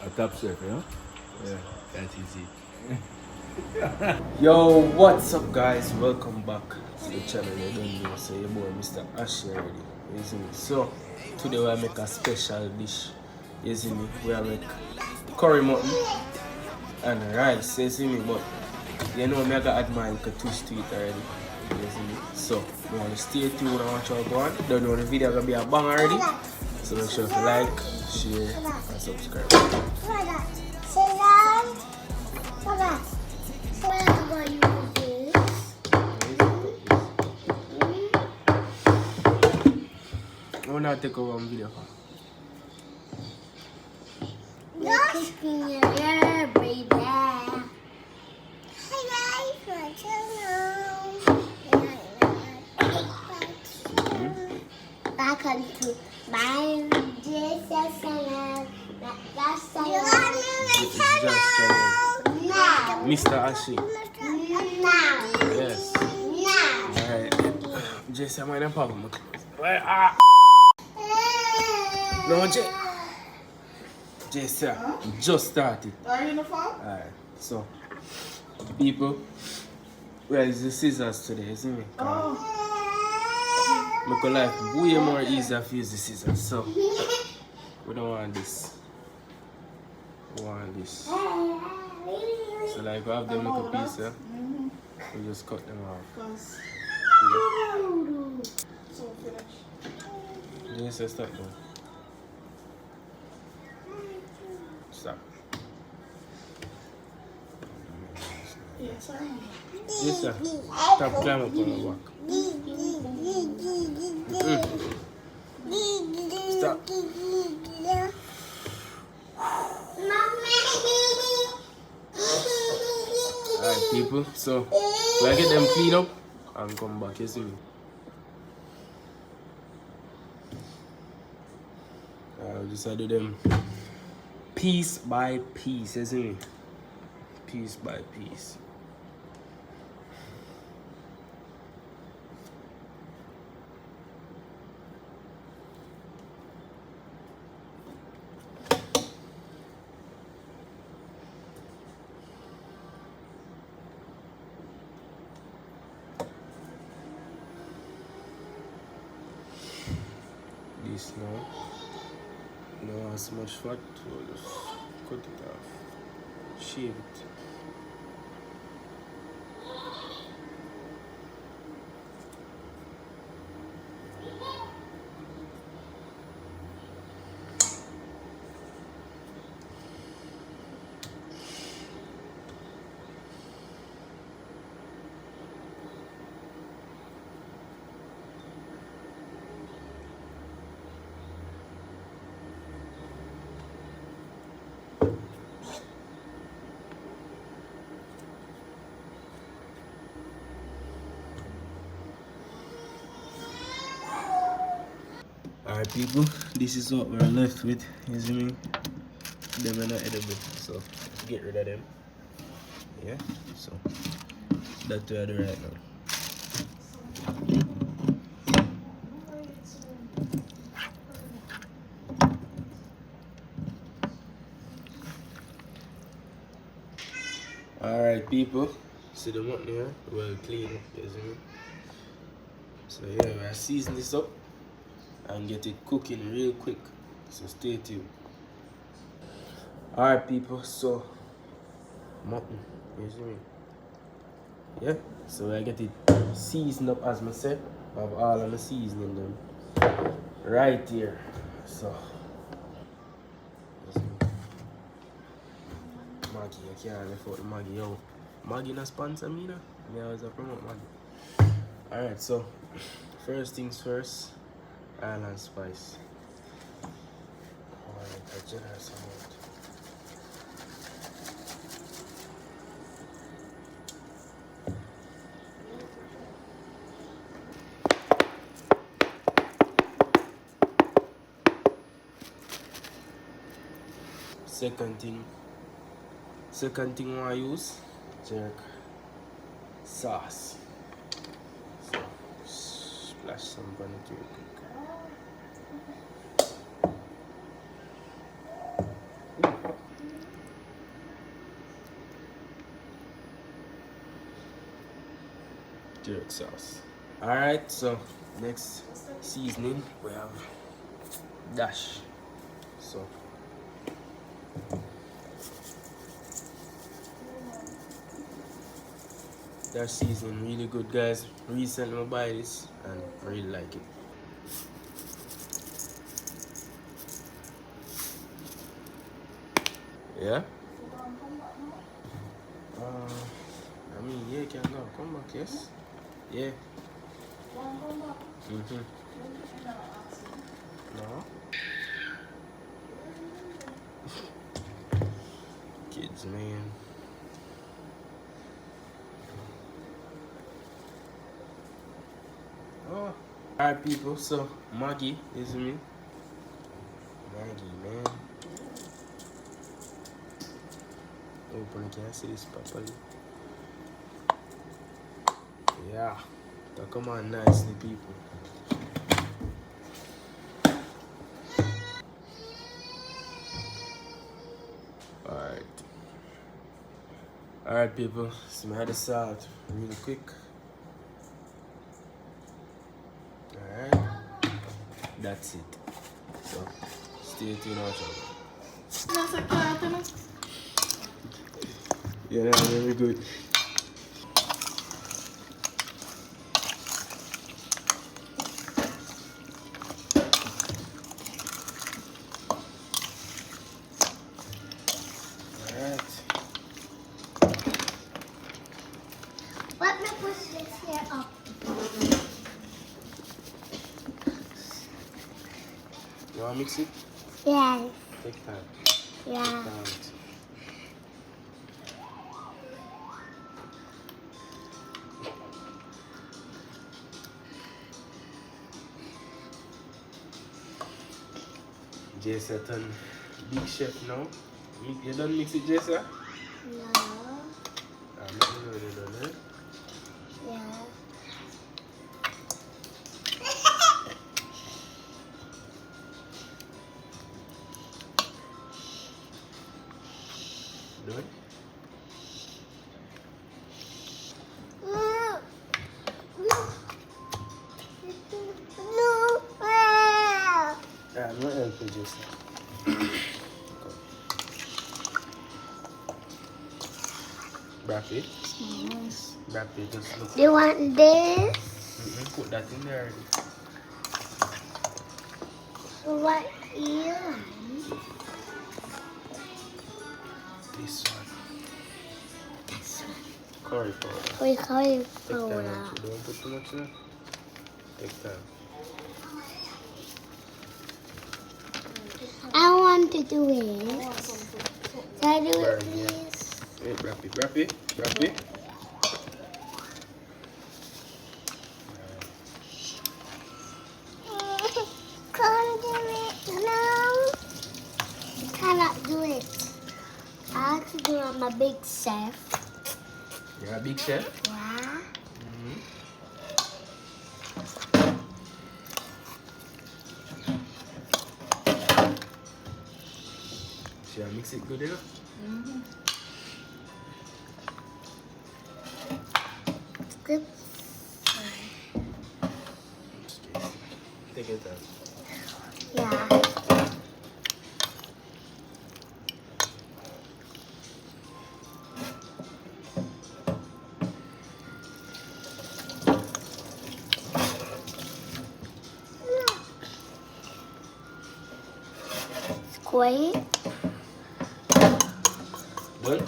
A top chef, you know? Yeah, that's easy. Yo, what's up guys? Welcome back to the channel. You don't know, so your boy Mr. Ashley already. You see me? So today we make a special dish. You see me? We make curry mutton and rice, you see me? But you know me, I got add my little twist to it already. You see me? So you want to stay tuned and watch how go on. Don't know the video gonna be a bang already. So make sure to like, share and subscribe. I want to take over one video. You're kicking your hair, baby. Hi guys, my channel. Welcome to my Jesus channel. That's It's just channel. now. Mr. Ashley. Now. Yes. Now. Alright. Jesse, I'm in problem. No, Jesse, just started. Are you in the phone? Alright, so, people, where is the scissors today, isn't it? Oh. Make your life way more easier if you use the scissors, so, we don't want this. We want this. So, like, we have them little pieces, we just cut them off. Because so finish. Jesse, stop now. Stop. Yes, I am. Yes, sir. Stop climbing up on the back. Stop. Alright, people. So, I get them clean up and come back. You see me? I'll just do them piece by piece. You see me? Piece by piece. This now. No as much fat, so just cut it off. Shave it. Alright people, this is what we're left with, you see me? Them are not edible, so get rid of them. Yeah, so that's what I do right now. Alright people, see the mutton here, well clean, you see me? So yeah, we're season this up and get it cooking real quick, so stay tuned. Alright people, so mutton, you see me? Yeah, so I get it seasoned up as I said. I have all of the seasoning them right here, so you see me? Maggie, I can't left out the Maggie, yo. Maggie not sponsor me now, me always a promote Maggie. Alright, so first things first, oil and spice. Alright, a generous amount. Second thing I use, jerk sauce. So splash some on it real quick. Turk sauce. Alright, so next seasoning we have dash. So dash seasoning really good, guys. Recently I buy this and I really like it. Yeah. I mean, yeah, you can go. Come back, yes. Yeah. Mm-hmm. No. Kids, man. Oh. Alright, people. So Maggie is me. Maggie, man. Open, I can't see this properly. Yeah. So come on nicely, people. Alright. Alright, people. So I add the salt really quick. Alright. That's it. So stay tuned out. Yeah, very good. Let me push this here up. You want to mix it? Yes. Take time. Yeah. Take time. Jessa turn big chef now. You done mix it, Jessa? No. I'm not really done it. Yeah. Done? No. Yeah, I'm not helping Jessa. Wrap it. Wrap it, just look. Do you want this? Put that in there. What you? This one. Curry powder. We call you Take time, powder. actually. Don't put too much in. Take time. I want to do it. Can I do it, Burn, yeah. please? Wait, wrap it, wrap it, wrap it. Can't do it now. Cannot do it. I have to do it. I'm a big chef. You're a big chef? Yeah. Should I mix it good enough? It's good. Take your time. Yeah. Square. Done?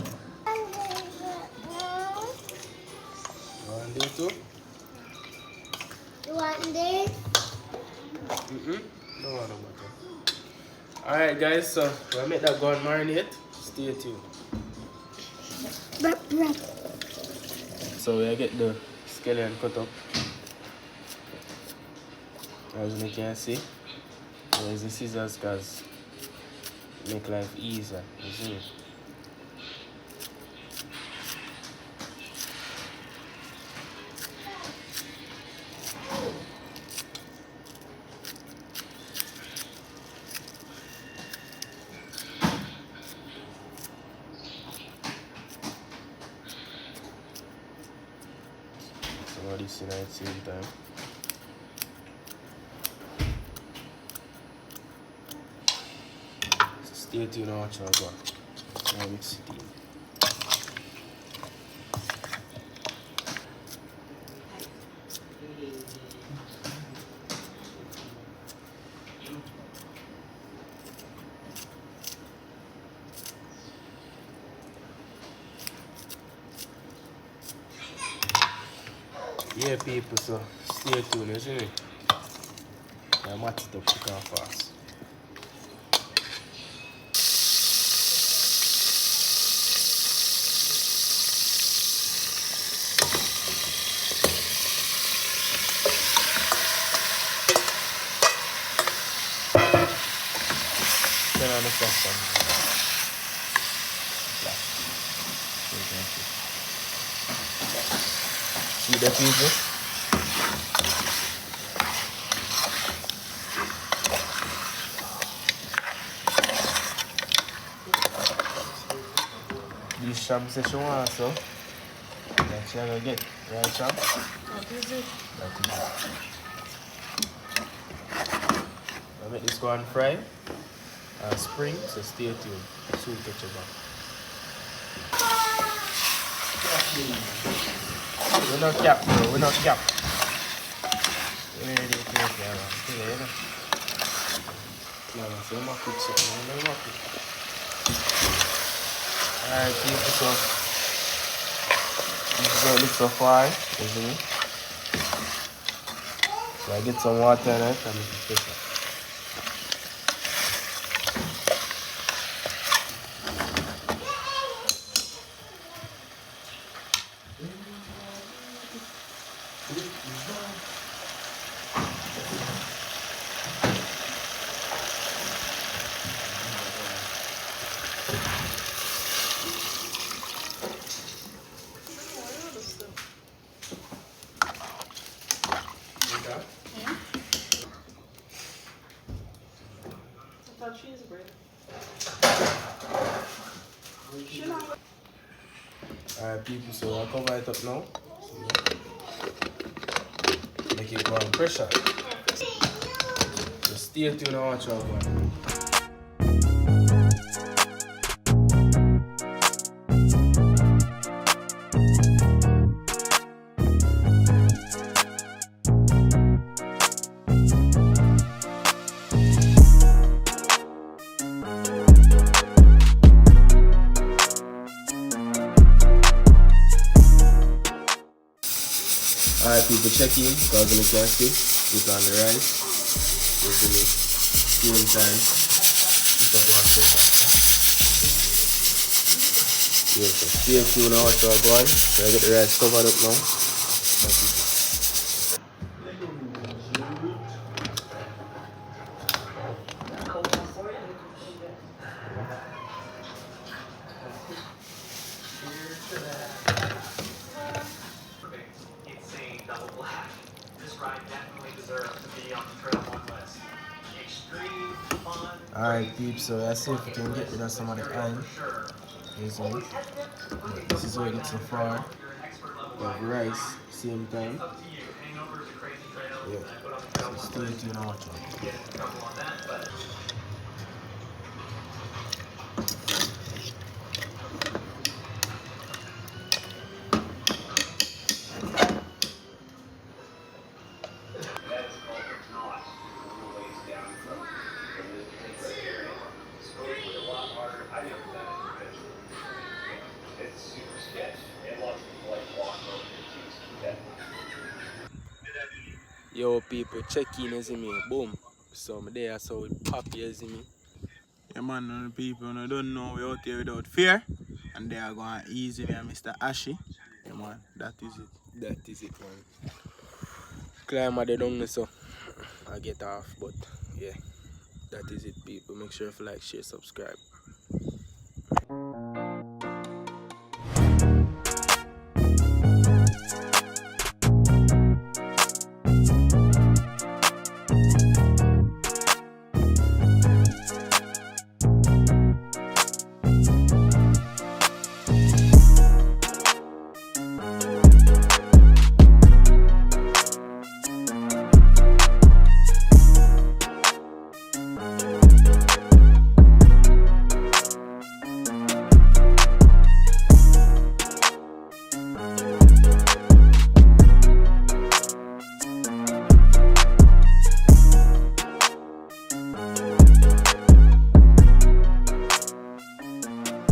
One, two. You want this? No one matter. Alright guys, so we'll make that go and marinate. Stay tuned. So we'll get the scallion cut up. As you can see, there's the scissors because make life easier. You see? So all this in at the same time. So stay tuned and watch our go. Now mix it in. Yeah, people, so stay tuned, you see me? I match it up quick and fast. Turn on the first one. See the people? This sham session also. That's what I get. Right, sham? That is it. That is it. I'll make this go on fry and spring, so stay tuned. Soon catch you back. We're not cap, bro. We're not cap. Alright, people, so this is how it looks so far, isn't it? So I get some water in it and it's special. I thought cheese bread. She not. Alright, people, so I'll cover it up now. Make it go on pressure. So stay tuned and watch out, man. Alright, people, check in because you can see. Put on the rice. Usually, steam time. Yeah, so stay tuned and watch our going. So I get the rice covered up now. Insane double black. This ride definitely deserves to be on the Trail 1 list. Extreme fun. Alright, peeps, so let's see if we can get rid of some of the iron. This one. Yeah, this is how it gets so far. We have rice, same time. Yeah, so stay tuned and watch it. Yo, people, check in, you see me, boom. So I'm there, so we pop, you see me. Yeah, man, the people don't know we out here without fear. And they are going easy with Mr. Ashy. Yeah, man, that is it. That is it, man. Climb at the down so I get off, but yeah, that is it, people. Make sure you like, share, subscribe.